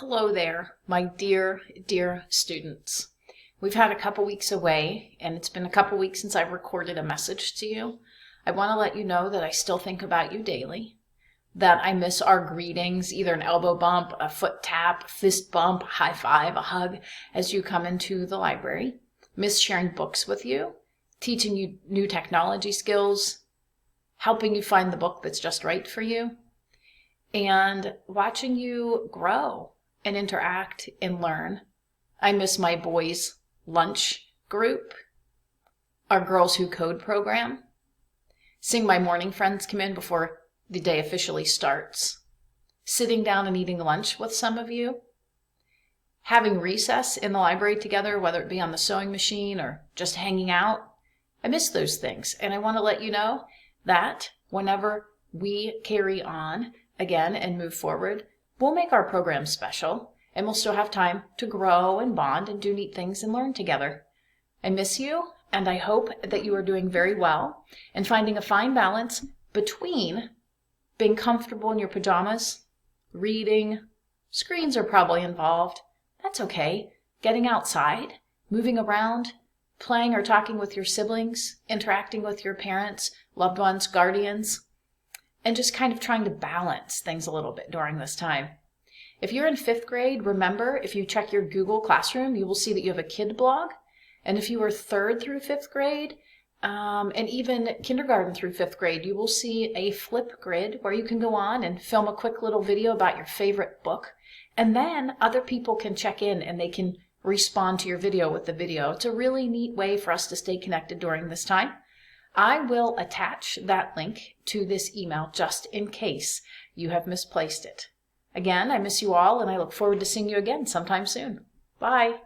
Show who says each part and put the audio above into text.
Speaker 1: Hello there, my dear, dear students. We've had a couple weeks away, and it's been a couple weeks since I've recorded a message to you. I want to let you know that I still think about you daily, that I miss our greetings, either an elbow bump, a foot tap, a fist bump, a high five, a hug as you come into the library. Miss sharing books with you, teaching you new technology skills, helping you find the book that's just right for you, and watching you grow and interact and learn. I miss my boys' lunch group, our Girls Who Code program, seeing my morning friends come in before the day officially starts, sitting down and eating lunch with some of you, having recess in the library together, whether it be on the sewing machine or just hanging out. I miss those things, and I want to let you know that whenever we carry on again and move forward, we'll make our program special, and we'll still have time to grow and bond and do neat things and learn together. I miss you, and I hope that you are doing very well and finding a fine balance between being comfortable in your pajamas, reading, screens are probably involved, that's okay, getting outside, moving around, playing or talking with your siblings, interacting with your parents, loved ones, guardians, and just kind of trying to balance things a little bit during this time. If you're in 5th grade, remember, if you check your Google Classroom, you will see that you have a kid blog. And if you are 3rd through 5th grade, and even kindergarten through 5th grade, you will see a Flipgrid where you can go on and film a quick little video about your favorite book. And then other people can check in and they can respond to your video with the video. It's a really neat way for us to stay connected during this time. I will attach that link to this email just in case you have misplaced it. Again, I miss you all, and I look forward to seeing you again sometime soon. Bye.